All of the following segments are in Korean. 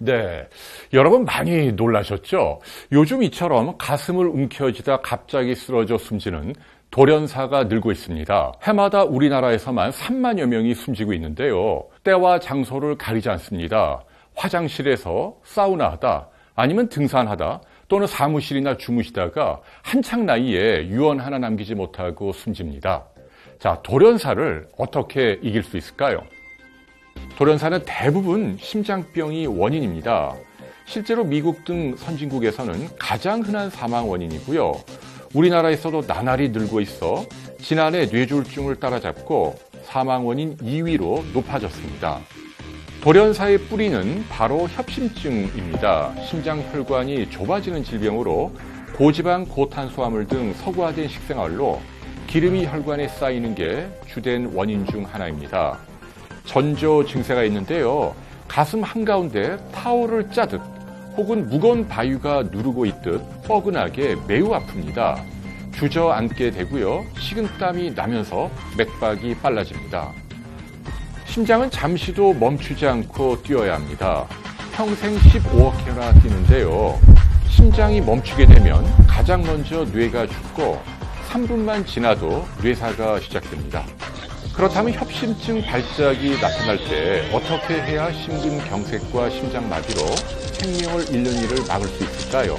네, 여러분 많이 놀라셨죠? 요즘 이처럼 가슴을 움켜쥐다 갑자기 쓰러져 숨지는 돌연사가 늘고 있습니다. 해마다 우리나라에서만 3만여 명이 숨지고 있는데요. 때와 장소를 가리지 않습니다. 화장실에서 사우나하다, 아니면 등산하다, 또는 사무실이나 주무시다가 한창 나이에 유언 하나 남기지 못하고 숨집니다. 자, 돌연사를 어떻게 이길 수 있을까요? 돌연사는 대부분 심장병이 원인입니다. 실제로 미국 등 선진국에서는 가장 흔한 사망 원인이고요. 우리나라에서도 나날이 늘고 있어 지난해 뇌졸중을 따라잡고 사망 원인 2위로 높아졌습니다. 돌연사의 뿌리는 바로 협심증입니다. 심장혈관이 좁아지는 질병으로 고지방, 고탄수화물 등 서구화된 식생활로 기름이 혈관에 쌓이는 게 주된 원인 중 하나입니다. 전조 증세가 있는데요. 가슴 한가운데 타올을 짜듯 혹은 무거운 바위가 누르고 있듯 뻐근하게 매우 아픕니다. 주저앉게 되고요. 식은땀이 나면서 맥박이 빨라집니다. 심장은 잠시도 멈추지 않고 뛰어야 합니다. 평생 15억 회나 뛰는데요. 심장이 멈추게 되면 가장 먼저 뇌가 죽고 3분만 지나도 뇌사가 시작됩니다. 그렇다면 협심증 발작이 나타날 때 어떻게 해야 심근경색과 심장마비로 생명을 잃는 일을 막을 수 있을까요?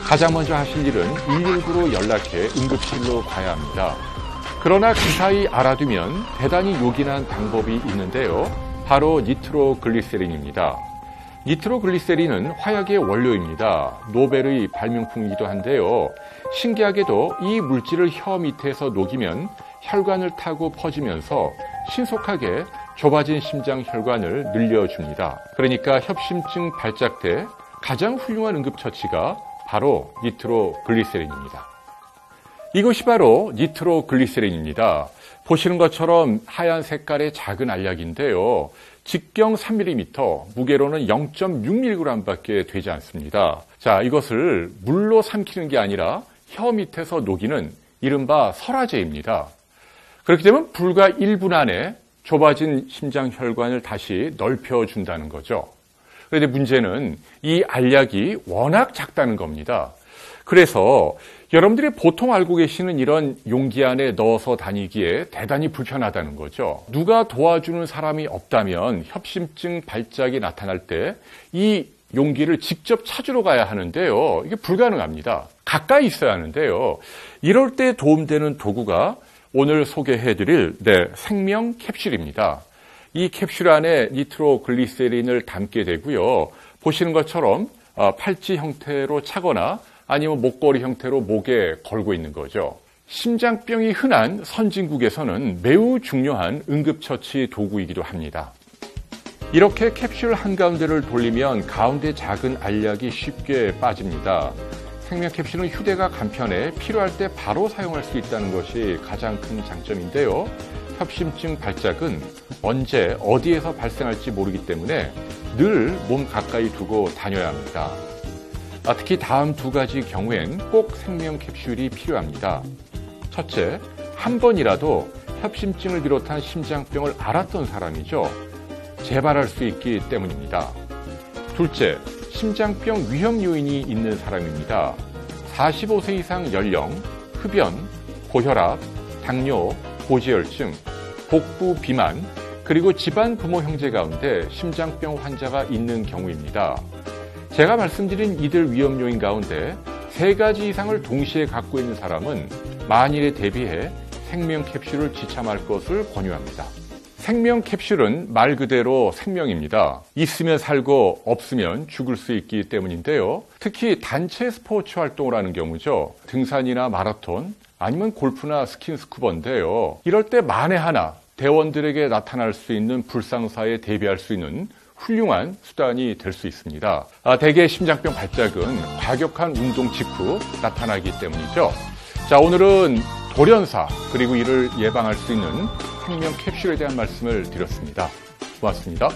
가장 먼저 하실 일은 119로 연락해 응급실로 가야 합니다. 그러나 그 사이 알아두면 대단히 요긴한 방법이 있는데요. 바로 니트로글리세린입니다. 니트로글리세린은 화약의 원료입니다. 노벨의 발명품이기도 한데요. 신기하게도 이 물질을 혀 밑에서 녹이면 혈관을 타고 퍼지면서 신속하게 좁아진 심장 혈관을 늘려줍니다. 그러니까 협심증 발작 때 가장 훌륭한 응급처치가 바로 니트로글리세린입니다. 이것이 바로 니트로글리세린입니다. 보시는 것처럼 하얀 색깔의 작은 알약인데요. 직경 3mm, 무게로는 0.6mg밖에 되지 않습니다. 자, 이것을 물로 삼키는 게 아니라 혀 밑에서 녹이는 이른바 설화제입니다. 그렇게 되면 불과 1분 안에 좁아진 심장 혈관을 다시 넓혀준다는 거죠. 그런데 문제는 이 알약이 워낙 작다는 겁니다. 그래서 여러분들이 보통 알고 계시는 이런 용기 안에 넣어서 다니기에 대단히 불편하다는 거죠. 누가 도와주는 사람이 없다면 협심증 발작이 나타날 때 이 용기를 직접 찾으러 가야 하는데요. 이게 불가능합니다. 가까이 있어야 하는데요. 이럴 때 도움되는 도구가 오늘 소개해드릴 생명 캡슐입니다. 이 캡슐 안에 니트로글리세린을 담게 되고요. 보시는 것처럼 팔찌 형태로 차거나 아니면 목걸이 형태로 목에 걸고 있는 거죠. 심장병이 흔한 선진국에서는 매우 중요한 응급처치 도구이기도 합니다. 이렇게 캡슐 한가운데를 돌리면 가운데 작은 알약이 쉽게 빠집니다. 생명 캡슐은 휴대가 간편해 필요할 때 바로 사용할 수 있다는 것이 가장 큰 장점인데요. 협심증 발작은 언제 어디에서 발생할지 모르기 때문에 늘 몸 가까이 두고 다녀야 합니다. 특히 다음 두 가지 경우엔 꼭 생명 캡슐이 필요합니다. 첫째, 한 번이라도 협심증을 비롯한 심장병을 앓았던 사람이죠. 재발할 수 있기 때문입니다. 둘째, 심장병 위험 요인이 있는 사람입니다. 45세 이상 연령, 흡연, 고혈압, 당뇨, 고지혈증, 복부 비만, 그리고 집안 부모 형제 가운데 심장병 환자가 있는 경우입니다. 제가 말씀드린 이들 위험 요인 가운데 3가지 이상을 동시에 갖고 있는 사람은 만일에 대비해 생명 캡슐을 지참할 것을 권유합니다. 생명 캡슐은 말 그대로 생명입니다. 있으면 살고 없으면 죽을 수 있기 때문인데요. 특히 단체 스포츠 활동을 하는 경우죠. 등산이나 마라톤 아니면 골프나 스킨스쿠버인데요. 이럴 때 만에 하나 대원들에게 나타날 수 있는 불상사에 대비할 수 있는 훌륭한 수단이 될 수 있습니다. 대개 심장병 발작은 과격한 운동 직후 나타나기 때문이죠. 자, 오늘은 돌연사 그리고 이를 예방할 수 있는 생명 캡슐에 대한 말씀을 드렸습니다. 고맙습니다.